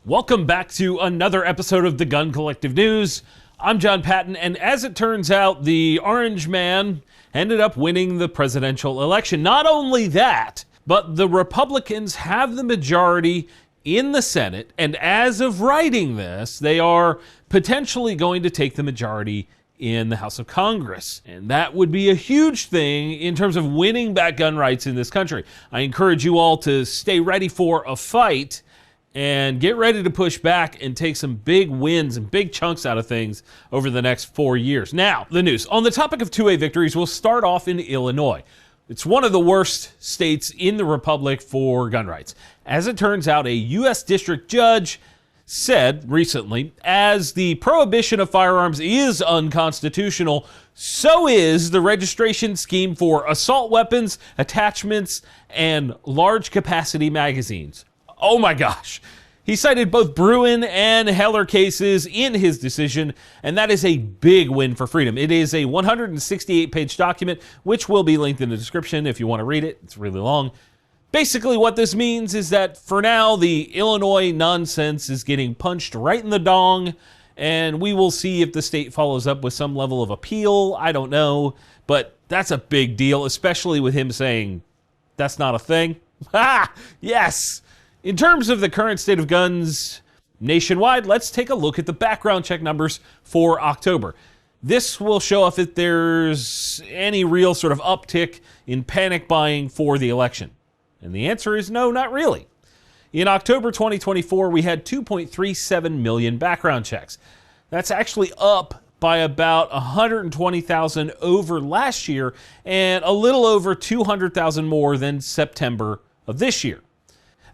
Welcome back to another episode of the Gun Collective News. I'm John Patton, and as it turns out, the orange man ended up winning the presidential election. Not only that, but the Republicans have the majority in the Senate, and as of writing this, they are potentially going to take the majority in the House of Congress. And that would be a huge thing in terms of winning back gun rights in this country. I encourage you all to stay ready for a fight and get ready to push back and take some big wins and big chunks out of things over the next 4 years. Now, the news. On the topic of 2A victories, we'll start off in Illinois. It's one of the worst states in the Republic for gun rights. As it turns out, a U.S. district judge said recently, as the prohibition of firearms is unconstitutional, so is the registration scheme for assault weapons, attachments, and large capacity magazines. Oh my gosh. He cited both Bruin and Heller cases in his decision, and that is a big win for freedom. It is a 168-page document, which will be linked in the description if you want to read it. It's really long. Basically, what this means is that for now, the Illinois nonsense is getting punched right in the dong, and we will see if the state follows up with some level of appeal. I don't know, but that's a big deal, especially with him saying that's not a thing. Ha! Yes! In terms of the current state of guns nationwide, let's take a look at the background check numbers for October. This will show if there's any real sort of uptick in panic buying for the election. And the answer is no, not really. In October 2024, we had 2.37 million background checks. That's actually up by about 120,000 over last year and a little over 200,000 more than September of this year.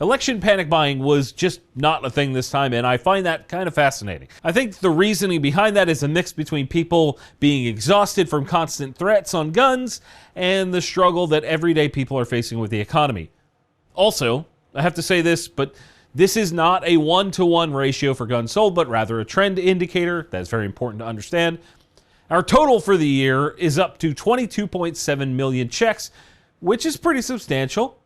Election panic buying was just not a thing this time, and I find that kind of fascinating. I think the reasoning behind that is a mix between people being exhausted from constant threats on guns and the struggle that everyday people are facing with the economy. Also, I have to say this, but this is not a one-to-one ratio for guns sold, but rather a trend indicator. That's very important to understand. Our total for the year is up to 22.7 million checks, which is pretty substantial.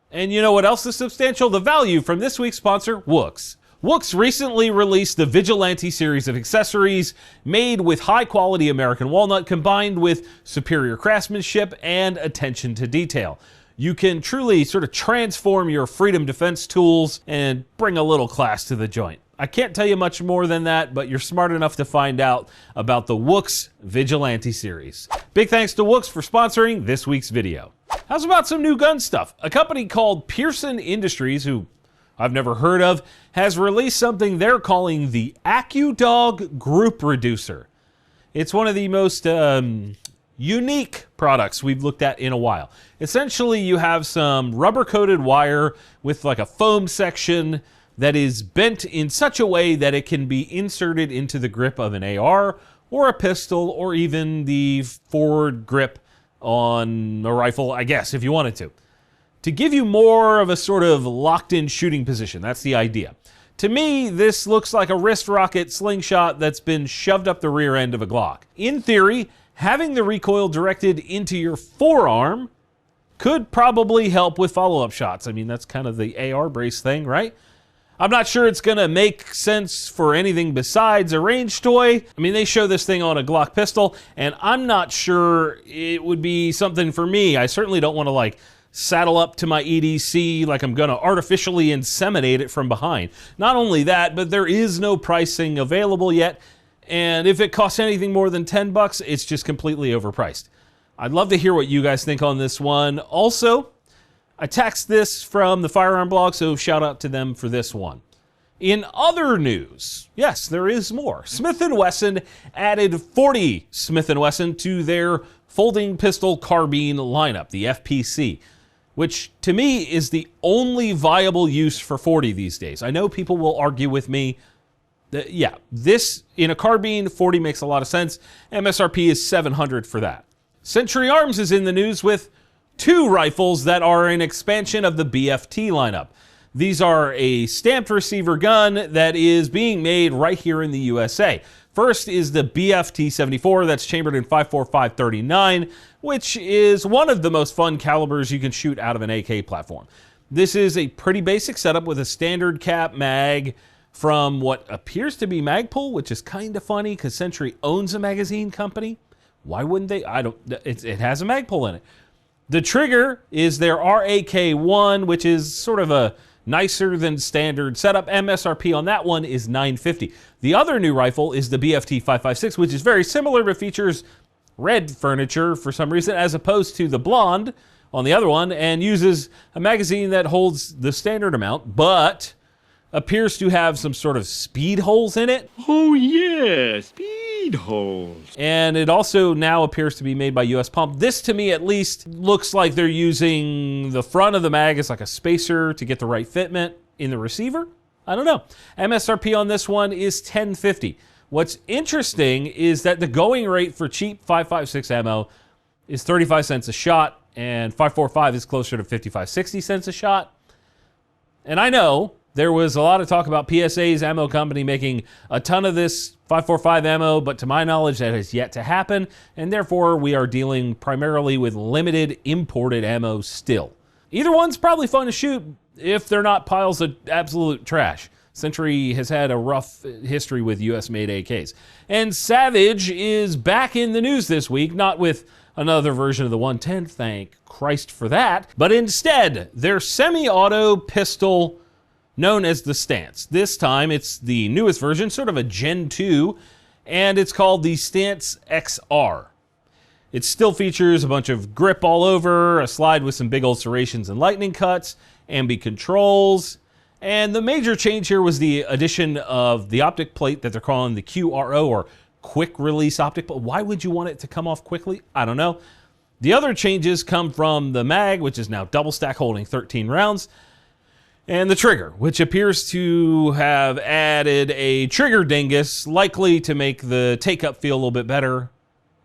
And you know what else is substantial? The value from this week's sponsor, Wooks. Wooks recently released the Vigilante series of accessories made with high-quality American walnut combined with superior craftsmanship and attention to detail. You can truly sort of transform your freedom defense tools and bring a little class to the joint. I can't tell you much more than that, but you're smart enough to find out about the Wooks Vigilante series. Big thanks to Wooks for sponsoring this week's video. How's about some new gun stuff? A company called Pearson Industries, who I've never heard of, has released something they're calling the AccuDog Group Reducer. It's one of the most unique products we've looked at in a while. Essentially, you have some rubber-coated wire with like a foam section that is bent in such a way that it can be inserted into the grip of an AR or a pistol or even the forward grip on a rifle, I guess, if you wanted to give you more of a sort of locked-in shooting position. That's the idea. To me, this looks like a wrist rocket slingshot that's been shoved up the rear end of a Glock. In theory, having the recoil directed into your forearm could probably help with follow-up shots. I mean, that's kind of the AR brace thing, right? I'm not sure it's going to make sense for anything besides a range toy. I mean, they show this thing on a Glock pistol, and I'm not sure it would be something for me. I certainly don't want to, like, saddle up to my EDC like I'm going to artificially inseminate it from behind. Not only that, but there is no pricing available yet, and if it costs anything more than $10, it's just completely overpriced. I'd love to hear what you guys think on this one. Also, I taxed this from the Firearm blog, so shout out to them for this one. In other news, yes, there is more. Smith & Wesson added 40 Smith & Wesson to their folding pistol carbine lineup, the FPC, which to me is the only viable use for 40 these days. I know people will argue with me that, yeah, this in a carbine, 40 makes a lot of sense. MSRP is $700 for that. Sentry Arms is in the news with 2 rifles that are an expansion of the BFT lineup. These are a stamped receiver gun that is being made right here in the USA. First is the BFT-74 that's chambered in 5.45-39, which is one of the most fun calibers you can shoot out of an AK platform. This is a pretty basic setup with a standard cap mag, from what appears to be Magpul, which is kind of funny because Sentry owns a magazine company. Why wouldn't they? It has a Magpul in it. The trigger is their RAK-1, which is sort of a nicer than standard setup. MSRP on that one is $950. The other new rifle is the BFT-556, which is very similar but features red furniture for some reason, as opposed to the blonde on the other one, and uses a magazine that holds the standard amount, but appears to have some sort of speed holes in it. Oh yeah, speed holes. And it also now appears to be made by US Pump. This, to me at least, looks like they're using the front of the mag as like a spacer to get the right fitment in the receiver. I don't know. MSRP on this one is $1050. What's interesting is that the going rate for cheap 5.56 ammo is 35 cents a shot, and 5.45 is closer to 55-60 cents a shot. And I know there was a lot of talk about PSA's ammo company making a ton of this 5.45 ammo, but to my knowledge, that has yet to happen, and therefore we are dealing primarily with limited imported ammo still. Either one's probably fun to shoot if they're not piles of absolute trash. Sentry has had a rough history with US-made AKs. And Savage is back in the news this week, not with another version of the 110, thank Christ for that, but instead their semi-auto pistol known as the Stance. This time it's the newest version, sort of a Gen 2, and it's called the Stance XR. It still features a bunch of grip all over, a slide with some big old serrations and lightning cuts, ambi controls, and the major change here was the addition of the optic plate that they're calling the QRO, or quick release optic plate. Why would you want it to come off quickly? I don't know. The other changes come from the mag, which is now double stack holding 13 rounds, and the trigger, which appears to have added a trigger dingus, likely to make the take-up feel a little bit better.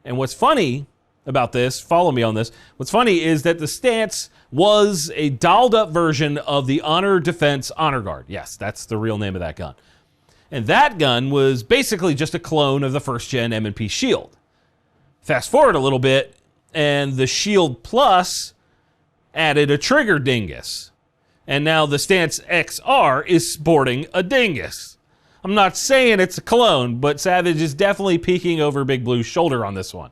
And what's funny about this, follow me on this, what's funny is that the Stance was a dolled-up version of the Honor Defense Honor Guard. Yes, that's the real name of that gun. And that gun was basically just a clone of the first-gen M&P Shield. Fast forward a little bit, and the Shield Plus added a trigger dingus. And now the Stance XR is sporting a dingus. I'm not saying it's a clone, but Savage is definitely peeking over Big Blue's shoulder on this one.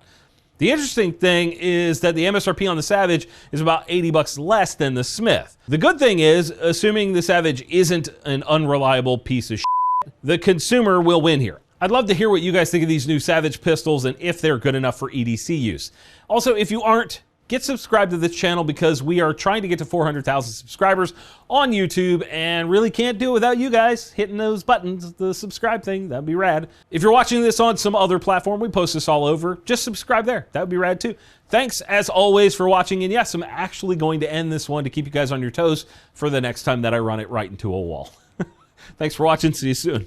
The interesting thing is that the MSRP on the Savage is about $80 less than the Smith. The good thing is, assuming the Savage isn't an unreliable piece of shit, the consumer will win here. I'd love to hear what you guys think of these new Savage pistols and if they're good enough for EDC use. Also, if you aren't, get subscribed to this channel because we are trying to get to 400,000 subscribers on YouTube and really can't do it without you guys hitting those buttons, the subscribe thing. That'd be rad. If you're watching this on some other platform, we post this all over. Just subscribe there. That would be rad too. Thanks as always for watching. And yes, I'm actually going to end this one to keep you guys on your toes for the next time that I run it right into a wall. Thanks for watching. See you soon.